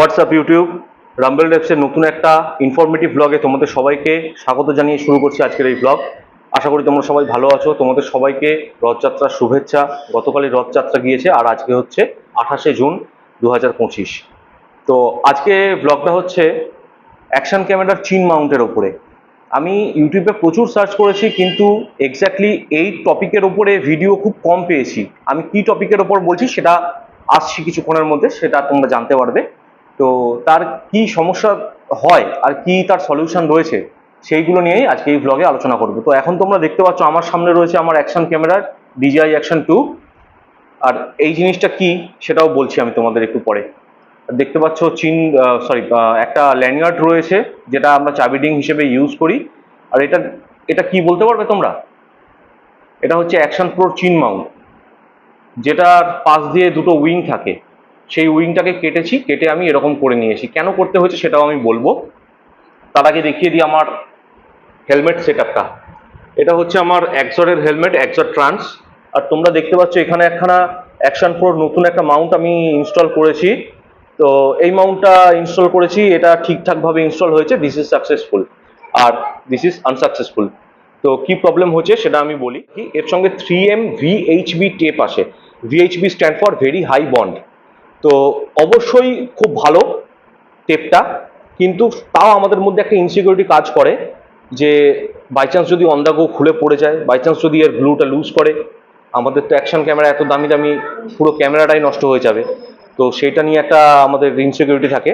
WhatsApp YouTube রাম্বেল ডেভসের নতুন একটা informative ব্লগে তোমাদের সবাইকে স্বাগত জানিয়ে শুরু করছি আজকের এই ব্লগ। আশা করি তোমরা সবাই ভালো আছো। তোমাদের সবাইকে রথযাত্রার শুভেচ্ছা। গতকালই রথযাত্রা গিয়েছে আর আজকে হচ্ছে 28শে জুন 2025। তো আজকে ব্লগটা হচ্ছে অ্যাকশন ক্যামেরার চিন মাউন্টের ওপরে। আমি ইউটিউবে প্রচুর সার্চ করেছি কিন্তু এক্স্যাক্টলি এই টপিকের ওপরে ভিডিও খুব কম পেয়েছি। আমি কি টপিকের ওপর বলছি সেটা আসছি কিছুক্ষণের মধ্যে, সেটা তোমরা জানতে পারবে। তো তার কি সমস্যা হয় আর কি তার সলিউশন রয়েছে সেইগুলো নিয়েই আজকে এই ব্লগে আলোচনা করবো। তো এখন তোমরা দেখতে পাচ্ছ আমার সামনে রয়েছে আমার অ্যাকশন ক্যামেরার DJI Action 2। আর এই জিনিসটা কি সেটাও বলছি আমি তোমাদের একটু পরে। দেখতে পাচ্ছ একটা ল্যানিয়ার্ড রয়েছে যেটা আমরা চাবি রিং হিসেবে ইউজ করি। আর এটা এটা কি বলতে পারবে তোমরা? এটা হচ্ছে অ্যাকশন প্রো চিন মাউন্ট, যেটার পাশ দিয়ে দুটো উইং থাকে। সেই উইংটাকে কেটে আমি এরকম করে নিয়েছি। কেন করতে হয়েছে সেটাও আমি বলবো। তার আগে দেখিয়ে দিই আমার হেলমেট সেটআপটা। এটা হচ্ছে আমার এক্সরের হেলমেট, এক্সর ট্রান্স। আর তোমরা দেখতে পাচ্ছ এখানে একখানা অ্যাকশন প্রোর নতুন একটা মাউন্ট আমি ইনস্টল করেছি। তো এই মাউন্টটা ইনস্টল করেছি, এটা ঠিকঠাকভাবে ইনস্টল হয়েছে। দিস ইজ সাকসেসফুল আর দিস ইজ আনসাকসেসফুল। তো কি প্রবলেম হচ্ছে সেটা আমি বলি। কি এর সঙ্গে 3M VHB টেপ আসে। VHB stand for very high bond. তো অবশ্যই খুব ভালো টেপটা, কিন্তু তাও আমাদের মধ্যে একটা ইনসিকিউরিটি কাজ করে যে বাই চান্স যদি অন দ্য গো খুলে পড়ে যায়, বাই চান্স যদি এর গ্লুটা লুজ করে, আমাদের তো অ্যাকশন ক্যামেরা এত দামি দামি, পুরো ক্যামেরাটাই নষ্ট হয়ে যাবে। তো সেইটা নিয়ে একটা আমাদের ইনসিকিউরিটি থাকে।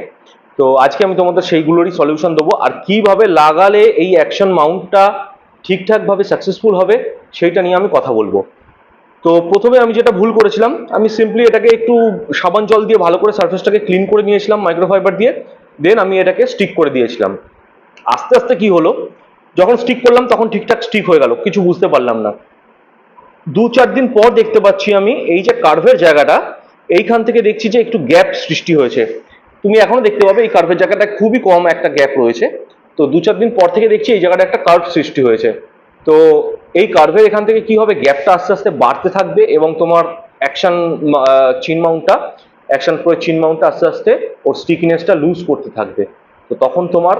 তো আজকে আমি তোমাদের সেইগুলোরই সলিউশন দেবো আর কিভাবে লাগালে এই অ্যাকশন মাউন্টটা ঠিকঠাকভাবে সাকসেসফুল হবে সেইটা নিয়ে আমি কথা বলবো। তো প্রথমে আমি যেটা ভুল করেছিলাম, আমি সিম্পলি এটাকে একটু সাবান জল দিয়ে ভালো করে সারফেসটাকে ক্লিন করে নিয়েছিলাম মাইক্রোফাইবার দিয়ে। দেন আমি এটাকে স্টিক করে দিয়েছিলাম। আস্তে আস্তে কি হলো, যখন স্টিক করলাম তখন ঠিকঠাক স্টিক হয়ে গেল, কিছু বুঝতে পারলাম না। 2-4 দিন পর দেখতে পাচ্ছি আমি এই যে কার্ভের জায়গাটা, এইখান থেকে দেখছি যে একটু গ্যাপ সৃষ্টি হয়েছে। তুমি এখনো দেখতে পাবে এই কার্ভের জায়গাটা খুবই কম একটা গ্যাপ রয়েছে। তো 2-4 দিন পর থেকে দেখছি এই জায়গাটা একটা কার্ভ সৃষ্টি হয়েছে। তো এই কার্ভের এখান থেকে কি হবে, গ্যাপটা আস্তে আস্তে বাড়তে থাকবে এবং তোমার অ্যাকশন চিন মাউন্টটা, অ্যাকশন প্রো চিন মাউন্টটা আস্তে আস্তে ওর স্টিকিনেসটা লুজ করতে থাকবে। তো তখন তোমার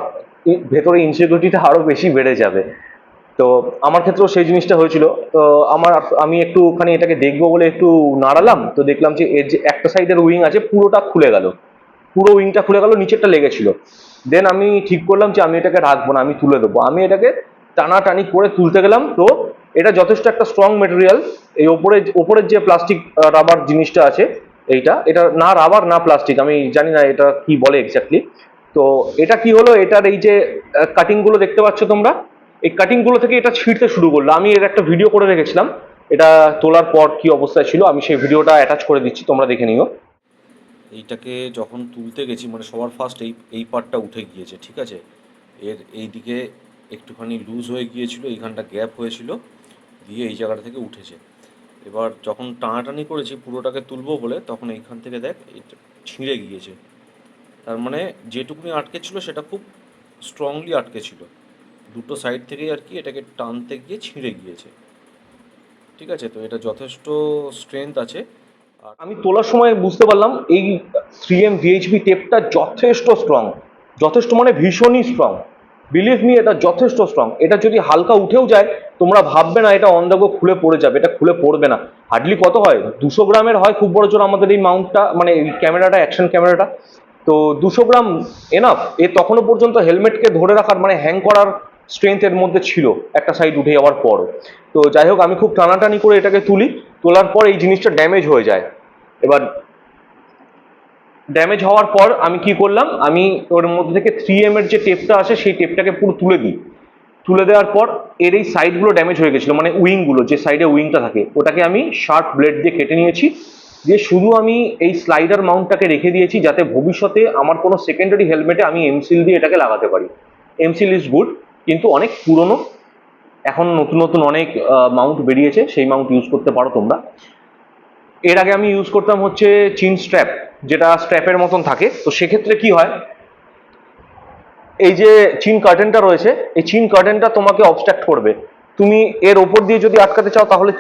ভেতরে ইনসিকিউরিটিটা আরো বেশি বেড়ে যাবে। তো আমার ক্ষেত্রেও সেই জিনিসটা হয়েছিল। তো আমি একটুখানি এটাকে দেখবো বলে একটু নাড়ালাম, তো দেখলাম যে এর যে একটা সাইডের উইং আছে পুরোটা খুলে গেল, পুরো উইংটা খুলে গেল, নিচেরটা লেগেছিল। দেন আমি ঠিক করলাম যে আমি এটাকে রাখবো না, আমি তুলে দেবো। আমি এটাকে টানাটানি করে তুলতে গেলাম। তো এটা যথেষ্ট একটা স্ট্রং মেটেরিয়াল। এই ওপরের যে প্লাস্টিক রাবার জিনিসটা আছে, এটা না রাবার না প্লাস্টিক, আমি জানি না এটা কি বলে এক্স্যাক্টলি। তো এটা কি হলো, এটার এই যে কাটিং গুলো দেখতে পাচ্ছ তোমরা, এই কাটিং গুলো থেকে এটা ছিঁড়তে শুরু করলো। আমি এর একটা ভিডিও করে রেখেছিলাম, এটা তোলার পর কি অবস্থায় ছিল আমি সেই ভিডিওটা অ্যাটাচ করে দিচ্ছি, তোমরা দেখে নিও। এইটাকে যখন তুলতে গেছি মানে সবার ফার্স্ট এই পার্টটা উঠে গিয়েছে, ঠিক আছে। এর এই দিকে একটুখানি লুজ হয়ে গিয়েছিল, এইখানটা গ্যাপ হয়েছিল, দিয়ে এই জায়গাটা থেকে উঠেছে। এবার যখন টানাটানি করেছি পুরোটাকে তুলবো বলে, তখন এইখান থেকে দেখ এটা ছিঁড়ে গিয়েছে। তার মানে যেটুকুনি আটকে ছিল সেটা খুব স্ট্রংলি আটকে ছিল, দুটো সাইড থেকেই আর কি এটাকে টানতে গিয়ে ছিঁড়ে গিয়েছে, ঠিক আছে। তো এটা যথেষ্ট স্ট্রেংথ আছে। আর আমি তোলার সময় বুঝতে পারলাম এই 3M VHB টেপটা যথেষ্ট স্ট্রং, যথেষ্ট মানে ভীষণই স্ট্রং। বিলিভ মি, এটা যথেষ্ট স্ট্রং। এটা যদি হালকা উঠেও যায়, তোমরা ভাববে না এটা অন দ্য গো খুলে পড়ে যাবে, এটা খুলে পড়বে না। হার্ডলি কত হয়, 200 গ্রামের হয় খুব বড় জোর আমাদের এই মাউন্টটা, মানে এই ক্যামেরাটা, অ্যাকশন ক্যামেরাটা। তো 200 গ্রাম এনাফ। এ তখনও পর্যন্ত হেলমেটকে ধরে রাখার মানে হ্যাং করার স্ট্রেংথ এর মধ্যে ছিল একটা সাইড উঠে যাওয়ার পর। তো যাই হোক, আমি খুব টানাটানি করে এটাকে তুলি, তোলার পর এই জিনিসটা ড্যামেজ হয়ে যায়। এবার ড্যামেজ হওয়ার পর আমি কি করলাম, আমি ওর মধ্যে থেকে 3M এর যে টেপটা আসে সেই টেপটাকে পুরো তুলে দিই। তুলে দেওয়ার পর এর এই সাইডগুলো ড্যামেজ হয়ে গেছিলো, মানে উইংগুলো, যে সাইডে উইংটা থাকে ওটাকে আমি শার্প ব্লেড দিয়ে কেটে নিয়েছি। দিয়ে শুধু আমি এই স্লাইডার মাউন্টটাকে রেখে দিয়েছি যাতে ভবিষ্যতে আমার কোনো সেকেন্ডারি হেলমেটে আমি এমসিল দিয়ে এটাকে লাগাতে পারি। এমসিল ইজ গুড, কিন্তু অনেক পুরনো, এখন নতুন নতুন অনেক মাউন্ট বেরিয়েছে, সেই মাউন্ট ইউজ করতে পারো তোমরা। এর আগে আমি ইউজ করতাম হচ্ছে চিন স্ট্র্যাপ, যেটা স্ট্র্যাপের মতন থাকে। তো সেক্ষেত্রে কি হয়, এই যে চিন কার্টেনটা রয়েছে, এই চিন কার্টেনটা তোমাকে অবস্ট্রাক্ট করবে। তুমি এর ওপর দিয়ে যদি আটকাতে চাও তাহলে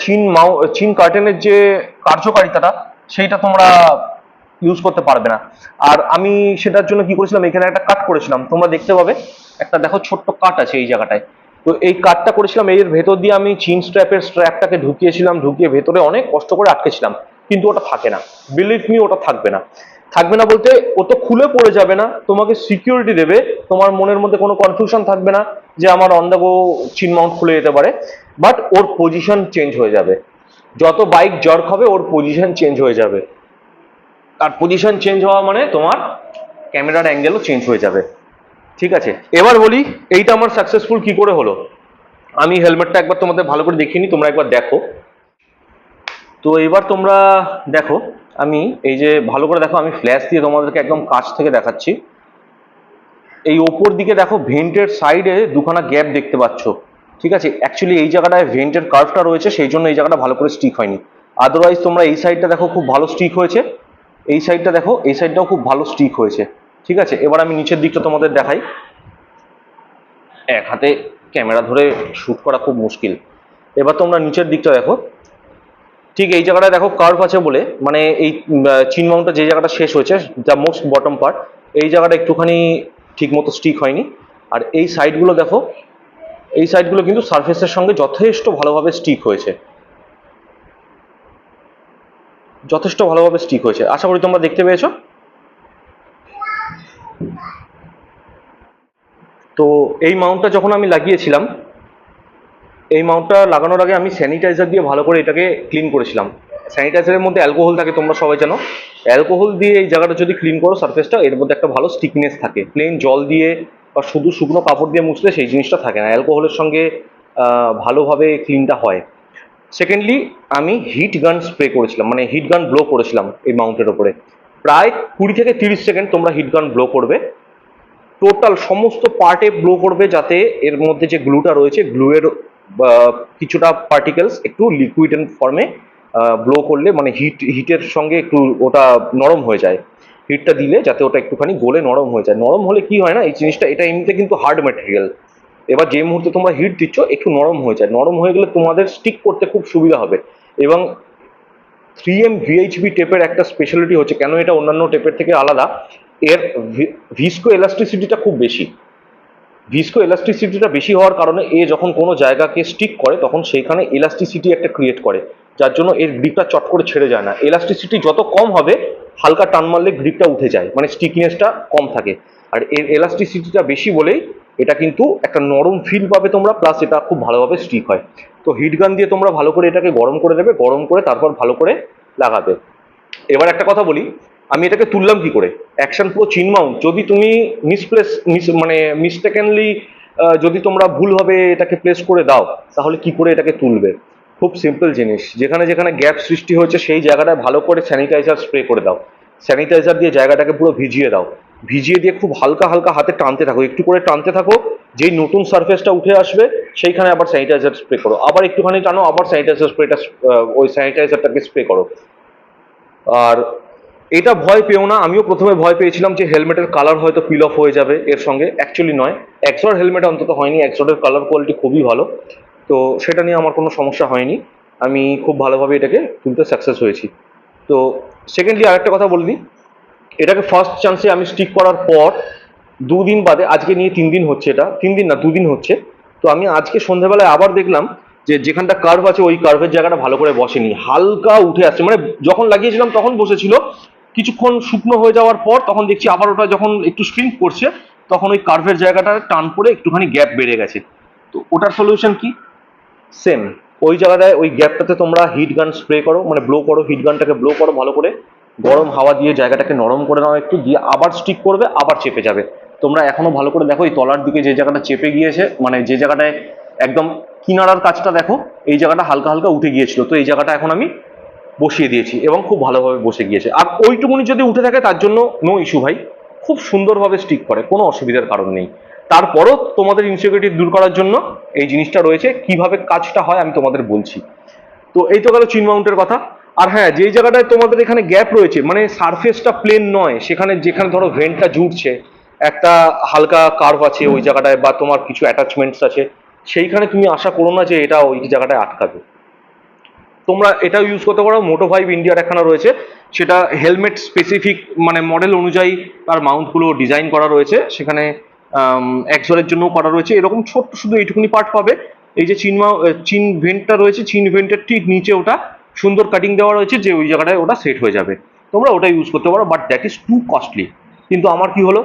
চিন কার্টেনের যে কার্যকারিতাটা সেইটা তোমরা ইউজ করতে পারবে না। আর আমি সেটার জন্য কি করেছিলাম, এখানে একটা কাট করেছিলাম, তোমরা দেখতে পাবে একটা দেখো ছোট্ট কাট আছে এই জায়গাটায়। তো এই কাটটা করেছিলাম, এর ভেতর দিয়ে আমি চিন স্ট্র্যাপটাকে ঢুকিয়েছিলাম, ঢুকিয়ে ভেতরে অনেক কষ্ট করে আটকেছিলাম, কিন্তু ওটা থাকে না। বিলিভ মি, ওটা থাকবে না। থাকবে না বলতে ও তো খুলে পড়ে যাবে না, তোমাকে সিকিউরিটি দেবে, তোমার মনের মধ্যে কোনো কনফিউশন থাকবে না যে আমার অন দ্য গো চিন মাউন্ট খুলে যেতে পারে। বাট ওর পজিশন চেঞ্জ হয়ে যাবে, যত বাইক জার্ক হবে ওর পজিশন চেঞ্জ হয়ে যাবে। আর পজিশন চেঞ্জ হওয়া মানে তোমার ক্যামেরার অ্যাঙ্গেলও চেঞ্জ হয়ে যাবে। ঠিক আছে, এবার বলি এইটা আমার সাকসেসফুল কি করে হলো। আমি হেলমেটটা একবার তোমাদের ভালো করে দেখিনি, তোমরা একবার দেখো। তো এবার তোমরা দেখো, আমি এই যে ভালো করে দেখো, আমি ফ্ল্যাশ দিয়ে তোমাদেরকে একদম কাছ থেকে দেখাচ্ছি। এই ওপর দিকে দেখো ভেন্টের সাইডে দুখানা গ্যাপ দেখতে পাচ্ছ। ঠিক আছে, অ্যাকচুয়ালি এই জায়গাটায় ভেন্টের কার্ভটা রয়েছে, সেই জন্য এই জায়গাটা ভালো করে স্টিক হয়নি। আদারওয়াইজ তোমরা এই সাইডটা দেখো খুব ভালো স্টিক হয়েছে, এই সাইডটা দেখো, এই সাইডটাও খুব ভালো স্টিক হয়েছে। ঠিক আছে, এবার আমি নিচের দিকটা তোমাদের দেখাই। এক হাতে ক্যামেরা ধরে শুট করা খুব মুশকিল। এবার তোমরা নিচের দিকটা দেখো, ঠিক এই জায়গাটায় দেখো কার্ভ আছে বলে, মানে এই চিন মাউন্টটা যে জায়গাটা শেষ হয়েছে, দ্য মোস্ট বটম পার্ট, এই জায়গাটা একটুখানি ঠিক মতো স্টিক হয়নি। আর এই সাইডগুলো দেখো, এই সাইডগুলো কিন্তু সারফেসের সঙ্গে যথেষ্ট ভালোভাবে স্টিক হয়েছে, যথেষ্ট ভালোভাবে স্টিক হয়েছে। আশা করি তোমরা দেখতে পেয়েছো। তো এই মাউন্টটা যখন আমি লাগিয়েছিলাম, এই মাউন্টটা লাগানোর আগে আমি স্যানিটাইজার দিয়ে ভালো করে এটাকে ক্লিন করেছিলাম। স্যানিটাইজারের মধ্যে অ্যালকোহল থাকে, তোমরা সবাই জানো। অ্যালকোহল দিয়ে এই জায়গাটা যদি ক্লিন করো সারফেসটা, এর মধ্যে একটা ভালো স্টিকনেস থাকে। প্লেন জল দিয়ে বা শুধু শুকনো কাপড় দিয়ে মুছলে সেই জিনিসটা থাকে না, অ্যালকোহলের সঙ্গে ভালোভাবে ক্লিনটা হয়। সেকেন্ডলি, আমি হিট গান স্প্রে করেছিলাম, মানে হিট গান ব্লো করেছিলাম এই মাউন্টের ওপরে। প্রায় 20 থেকে 30 সেকেন্ড তোমরা হিট গান ব্লো করবে, টোটাল সমস্ত পার্টে ব্লো করবে, যাতে এর মধ্যে যে গ্লুটা রয়েছে, গ্লুয়ের কিছুটা পার্টিকেলস একটু লিকুইড ফর্মে ব্লো করলে, মানে হিটের সঙ্গে একটু ওটা নরম হয়ে যায়। হিটটা দিলে যাতে ওটা একটুখানি গলে নরম হয়ে যায়। নরম হলে কি হয় না, এই জিনিসটা, এটা এমনিতে কিন্তু হার্ড ম্যাটেরিয়াল, এবার যে মুহূর্তে তোমরা হিট দিচ্ছ একটু নরম হয়ে যায়, নরম হয়ে গেলে তোমাদের স্টিক করতে খুব সুবিধা হবে। এবং 3M ভিএইচবি টেপের একটা স্পেশালিটি হচ্ছে, কেন এটা অন্যান্য টেপের থেকে আলাদা, এর ভিস্কো এলাস্টিসিটিটা খুব বেশি। ভিস্কো এলাস্টিসিটিটা বেশি হওয়ার কারণে এ যখন কোনো জায়গাকে স্টিক করে তখন সেইখানে এলাস্টিসিটি একটা ক্রিয়েট করে, যার জন্য এর গ্রিপটা চট করে ছেড়ে যায় না। এলাস্টিসিটি যত কম হবে, হালকা টান মারলে গ্রিপটা উঠে যায়, মানে স্টিকনেসটা কম থাকে। আর এর এলাস্টিসিটিটা বেশি বলেই এটা কিন্তু একটা নরম ফিল পাবে তোমরা, প্লাস এটা খুব ভালোভাবে স্টিক হয়। তো হিট গান দিয়ে তোমরা ভালো করে এটাকে গরম করে দেবে, গরম করে তারপর ভালো করে লাগাবে। এবার একটা কথা বলি, আমি এটাকে তুললাম কি করে। অ্যাকশন প্রো চিন মাউন্ট যদি তুমি মানে মিস্টেকেনলি যদি তোমরা ভুলভাবে এটাকে প্লেস করে দাও, তাহলে কি করে এটাকে তুলবে। খুব সিম্পল জিনিস, যেখানে যেখানে গ্যাপ সৃষ্টি হয়েছে সেই জায়গাটায় ভালো করে স্যানিটাইজার স্প্রে করে দাও। স্যানিটাইজার দিয়ে জায়গাটাকে পুরো ভিজিয়ে দাও, ভিজিয়ে দিয়ে খুব হালকা হালকা হাতে টানতে থাকো, একটু করে টানতে থাকো। যেই নতুন সারফেসটা উঠে আসবে সেইখানে আবার স্যানিটাইজার স্প্রে করো, আবার একটুখানি টানো, আবার স্যানিটাইজার স্প্রেটা ওই স্যানিটাইজারটাকে স্প্রে করো। আর এটা ভয় পেও না, আমিও প্রথমে ভয় পেয়েছিলাম যে হেলমেটের কালার হয়তো পিল অফ হয়ে যাবে এর সঙ্গে, অ্যাকচুয়ালি নয়। এক্সর হেলমেট অন্তত হয়নি, এক্সরের কালার কোয়ালিটি খুবই ভালো, তো সেটা নিয়ে আমার কোনো সমস্যা হয়নি। আমি খুব ভালোভাবে এটাকে তুলতে সাকসেস হয়েছি। তো সেকেন্ডলি আরেকটা কথা বলে দিই, এটাকে ফার্স্ট চান্সে আমি স্টিক করার পর 2 দিন বাদে, আজকে নিয়ে 3 দিন হচ্ছে, এটা 3 দিন না 2 দিন হচ্ছে। তো আমি আজকে সন্ধ্যাবেলায় আবার দেখলাম যে যেখানটা কার্ভ আছে ওই কার্ভের জায়গাটা ভালো করে বসেনি, হালকা উঠে আসছে। মানে যখন লাগিয়েছিলাম তখন বসেছিল, কিছুক্ষণ শুকনো হয়ে যাওয়ার পর তখন দেখছি আবার ওটা যখন একটু শ্রিঙ্ক করছে, তখন ওই কার্ভের জায়গাটা টান পড়ে একটুখানি গ্যাপ বেড়ে গেছে। তো ওটার সলিউশন কি, সেম ওই জায়গাটায় ওই গ্যাপটাতে তোমরা হিট গান স্প্রে করো, মানে ব্লো করো, হিট গানটাকে ব্লো করো ভালো করে, গরম হাওয়া দিয়ে জায়গাটাকে নরম করে নাও একটু, দিয়ে আবার স্টিক করবে, আবার চেপে যাবে। তোমরা এখনো ভালো করে দেখো এই তলার দিকে যে জায়গাটা চেপে গিয়েছে, মানে যে জায়গাটায় একদম কিনারার কাজটা দেখো, এই জায়গাটা হালকা হালকা উঠে গিয়েছিল, তো এই জায়গাটা এখন আমি বসিয়ে দিয়েছি এবং খুব ভালোভাবে বসে গিয়েছে। আর ওইটুকুনি যদি উঠে থাকে তার জন্য নো ইস্যু ভাই, খুব সুন্দরভাবে স্টিক করে, কোনো অসুবিধার কারণ নেই। তারপরও তোমাদের ইনসিকিউরিটি দূর করার জন্য এই জিনিসটা রয়েছে, কিভাবে কাজটা হয় আমি তোমাদের বলছি। তো এই তো গেল চিন মাউন্টের কথা। আর হ্যাঁ, যেই জায়গাটায় তোমাদের এখানে গ্যাপ রয়েছে, মানে সারফেসটা প্লেন নয়, সেখানে যেখানে ধরো ভেন্টটা জুড়ছে, একটা হালকা কার্ভ আছে ওই জায়গাটায়, বা তোমার কিছু অ্যাটাচমেন্টস আছে, সেইখানে তুমি আশা করো না যে এটা ওই জায়গাটায় আটকাবে। তোমরা এটাও ইউজ করতে পারো। মোটো5 ইন্ডিয়ার একখানা রয়েছে, সেটা হেলমেট স্পেসিফিক মানে মডেল অনুযায়ী তার মাউন্টগুলো ডিজাইন করা রয়েছে, সেখানে এক্সরের জন্য করা রয়েছে। এরকম ছোট্ট শুধু এইটুকুনি পার্ট পাবে। এই যে চিন ভেন্টটা রয়েছে, চিন ভেন্টের ঠিক নিচে ওটা সুন্দর কাটিং দেওয়া রয়েছে, যে ওই জায়গাটায় ওটা সেট হয়ে যাবে। তোমরা ওটা ইউজ করতে পারো, but that is two costly. কিন্তু আমার কি হলো,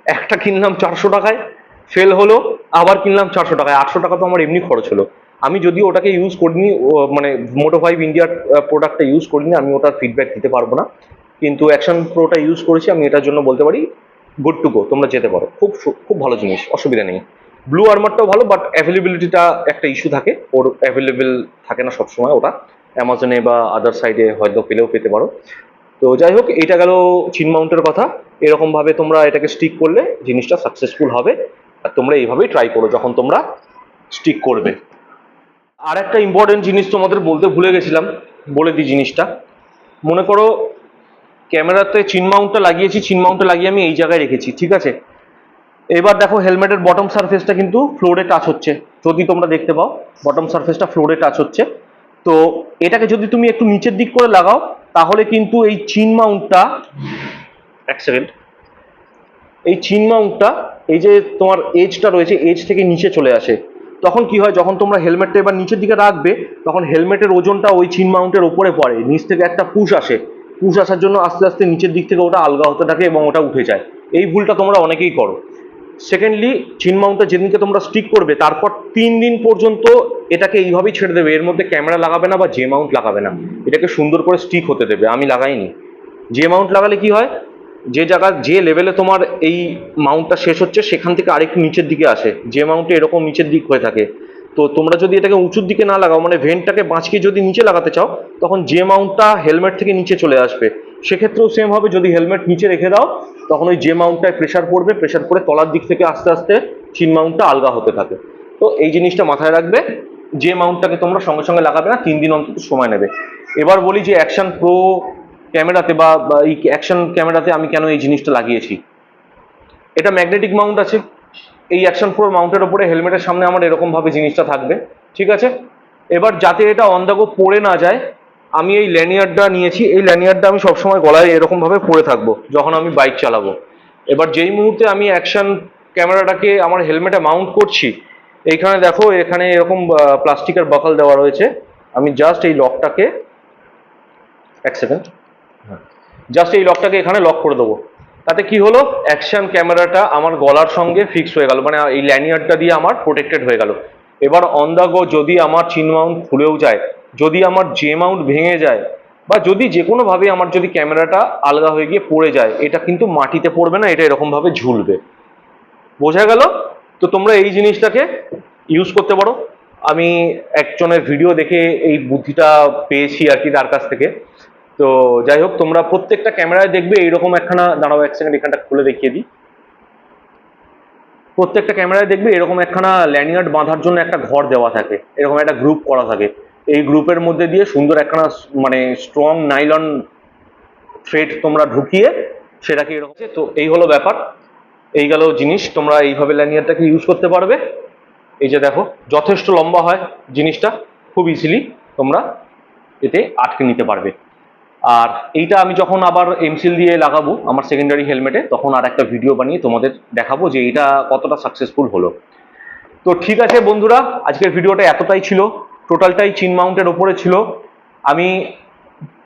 একটা কিনলাম 400 টাকায়, ফেল হলো, আবার কিনলাম 400 টাকায়, 800 টাকা তো আমার এমনি খরচ হলো। আমি যদিও ওটাকে ইউজ করিনি, মানে মোটো5 ইন্ডিয়ার প্রোডাক্টটা ইউজ করিনি, আমি ওটার ফিডব্যাক দিতে পারবো না। কিন্তু অ্যাকশন প্রোটা ইউজ করেছি, আমি এটার জন্য বলতে পারি গুড টু গো, তোমরা যেতে পারো, খুব ভালো জিনিস, অসুবিধা নেই। ব্লু আর্মারটাও ভালো, বাট অ্যাভেলেবিলিটিটা একটা ইস্যু থাকে, ওর অ্যাভেলেবেল থাকে না সবসময়। ওটা অ্যামাজনে বা আদার সাইডে হয়তো পেলেও পেতে পারো। তো যাই হোক, এটা গেল চিন মাউন্টের কথা। এরকম ভাবে তোমরা এটাকে স্টিক করলে জিনিসটা সাকসেসফুল হবে, আর তোমরা এইভাবেই ট্রাই করো যখন তোমরা স্টিক করবে। আর একটা ইম্পর্টেন্ট জিনিস তোমাদের বলতে ভুলে গেছিলাম, বলে দিই জিনিসটা। মনে করো ক্যামেরাতে চিন মাউন্টটা লাগিয়েছি, চিন মাউন্টটা লাগিয়ে আমি এই জায়গায় রেখেছি, ঠিক আছে। এবার দেখো হেলমেটের বটম সারফেসটা কিন্তু ফ্লোরে টাচ হচ্ছে, যদি তোমরা দেখতে পাও বটম সারফেসটা ফ্লোরে টাচ হচ্ছে। তো এটাকে যদি তুমি একটু নিচের দিক করে লাগাও, তাহলে কিন্তু এই চিন মাউন্টটা, এক সেকেন্ড, এই চিন মাউন্টটা, এই যে তোমার এজটা রয়েছে, এজ থেকে নিচে চলে আসে। তখন কি হয়, যখন তোমরা হেলমেটটা এবার নিচের দিকে রাখবে, তখন হেলমেটের ওজনটা ওই চিন মাউন্টের ওপরে পড়ে, নিচ থেকে একটা পুশ আসে, পুশ আসার জন্য আস্তে আস্তে নিচের দিক থেকে ওটা আলগা হতে থাকে এবং ওটা উঠে যায়। এই ভুলটা তোমরা অনেকেই করো। সেকেন্ডলি, চিন মাউন্টটা যেদিনকে তোমরা স্টিক করবে, তারপর 3 দিন পর্যন্ত এটাকে এইভাবেই ছেড়ে দেবে, এর মধ্যে ক্যামেরা লাগাবে না বা জে মাউন্ট লাগাবে না, এটাকে সুন্দর করে স্টিক হতে দেবে। আমি লাগাইনি। জে মাউন্ট লাগালে কি হয়, যে জায়গা যে লেভেলে তোমার এই মাউন্টটা শেষ হচ্ছে, সেখান থেকে আরেকটু নিচের দিকে আসে, যে মাউন্টে এরকম নিচের দিক হয়ে থাকে। তো তোমরা যদি এটাকে উঁচুর দিকে না লাগাও, মানে ভেন্টটাকে বাঁচিয়ে যদি নিচে লাগাতে চাও, তখন যে মাউন্টটা হেলমেট থেকে নিচে চলে আসবে। সেক্ষেত্রেও সেম হবে, যদি হেলমেট নিচে রেখে দাও, তখন ওই যে মাউন্টটায় প্রেশার পড়বে, প্রেশার পড়ে তলার দিক থেকে আস্তে আস্তে চিন মাউন্টটা আলগা হতে থাকে। তো এই জিনিসটা মাথায় রাখবে, যে মাউন্টটাকে তোমরা সঙ্গে সঙ্গে লাগাবে না, 3 দিন অন্তত সময় নেবে। এবার বলি যে অ্যাকশন প্রো ক্যামেরাতে বা এই অ্যাকশন ক্যামেরাতে আমি কেন এই জিনিসটা লাগিয়েছি। এটা ম্যাগনেটিক মাউন্ট আছে, এই অ্যাকশন প্রো মাউন্টের ওপরে হেলমেটের সামনে আমার এরকম ভাবে জিনিসটা থাকবে, ঠিক আছে। এবার যাতে এটা অন দ্য গো পড়ে না যায়, আমি এই ল্যানিয়ারটা নিয়েছি। এই ল্যানিয়ারটা আমি সবসময় গলায় এরকম ভাবে পরে থাকবো যখন আমি বাইক চালাবো। এবার যেই মুহূর্তে আমি অ্যাকশন ক্যামেরাটাকে আমার হেলমেটে মাউন্ট করছি, এইখানে দেখো এখানে এরকম প্লাস্টিকের বাকল দেওয়া রয়েছে। আমি জাস্ট এই লকটাকে, এক সেকেন্ড, জাস্ট এই লকটাকে এখানে লক করে দেবো। তাতে কি হলো, অ্যাকশন ক্যামেরাটা আমার গলার সঙ্গে ফিক্স হয়ে গেল, মানে এই ল্যানিয়ারটা দিয়ে আমার প্রোটেক্টেড হয়ে গেল। এবার অন দ্য গো যদি আমার চিন মাউন্ট খুলেও যায়, যদি আমার জে মাউন্ট ভেঙে যায়, বা যদি যে কোনোভাবে আমার যদি ক্যামেরাটা আলগা হয়ে গিয়ে পড়ে যায়, এটা কিন্তু মাটিতে পড়বে না, এটা এরকমভাবে ঝুলবে। বোঝা গেল? তো তোমরা এই জিনিসটাকে ইউজ করতে পারো। আমি একজনের ভিডিও দেখে এই বুদ্ধিটা পেয়েছি আর কি, তার কাছ থেকে। তো যাই হোক, তোমরা প্রত্যেকটা ক্যামেরায় দেখবে এইরকম একখানা, দাঁড়াও এক সেকেন্ড এখানটা খুলে দেখিয়ে দিই। প্রত্যেকটা ক্যামেরায় দেখবে এরকম একখানা ল্যানিয়ার্ড বাঁধার জন্য একটা ঘর দেওয়া থাকে, এরকম একটা গ্রুপ করা থাকে। এই গ্রুপের মধ্যে দিয়ে সুন্দর একখানা মানে স্ট্রং নাইলন থ্রেড তোমরা ঢুকিয়ে সেটাকে এরকম, তো এই হলো ব্যাপার। এই গেল জিনিস, তোমরা এইভাবে ল্যানিয়ারটাকে ইউজ করতে পারবে। এই যে দেখো, যথেষ্ট লম্বা হয় জিনিসটা, খুব ইজিলি তোমরা এতে আটকে নিতে পারবে। আর এইটা আমি যখন আবার এমসিল দিয়ে লাগাবো আমার সেকেন্ডারি হেলমেটে, তখন আর একটা ভিডিও বানিয়ে তোমাদের দেখাবো যে এটা কতটা সাকসেসফুল হলো। তো ঠিক আছে বন্ধুরা, আজকের ভিডিওটা এতটাই ছিল, টোটালটাই চিন মাউন্টের ওপরে ছিল। আমি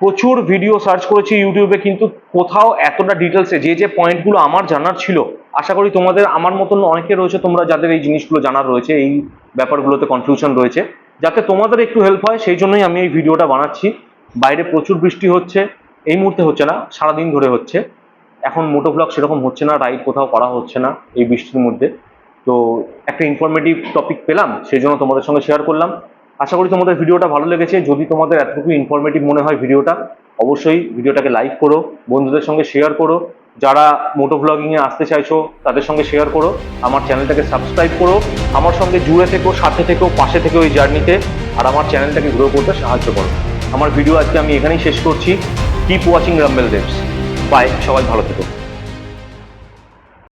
প্রচুর ভিডিও সার্চ করেছি ইউটিউবে, কিন্তু কোথাও এতটা ডিটেলসে যে যে পয়েন্টগুলো আমার জানার ছিল, আশা করি তোমাদের আমার মতন অনেকে রয়েছে, তোমরা যাদের এই জিনিসগুলো জানার রয়েছে, এই ব্যাপারগুলোতে কনফিউশন রয়েছে, যাতে তোমাদের একটু হেল্প হয় সেই জন্যই আমি এই ভিডিওটা বানাচ্ছি। বাইরে প্রচুর বৃষ্টি হচ্ছে, এই মুহূর্তে হচ্ছে না, সারাদিন ধরে হচ্ছে। এখন মোটো ব্লগ সেরকম হচ্ছে না, রাইড কোথাও করা হচ্ছে না এই বৃষ্টির মধ্যে। তো একটা ইনফরমেটিভ টপিক পেলাম, সেই জন্য তোমাদের সঙ্গে শেয়ার করলাম। আশা করি তোমাদের ভিডিওটা ভালো লেগেছে। যদি তোমাদের এতটুকু ইনফরমেটিভ মনে হয় ভিডিওটা, অবশ্যই ভিডিওটাকে লাইক করো, বন্ধুদের সঙ্গে শেয়ার করো। যারা মোটো ব্লগিংয়ে আসতে চাইছো তাদের সঙ্গে শেয়ার করো। আমার চ্যানেলটাকে সাবস্ক্রাইব করো, আমার সঙ্গে জুড়ে থেকো, সাথে থেকো, পাশে থেকো এই জার্নিতে, আর আমার চ্যানেলটাকে গ্রো করতে সাহায্য করো। আমার ভিডিও আজকে আমি এখানেই শেষ করছি। Keep watching Rumble Devs. Bye, সবাই ভালো থেকো।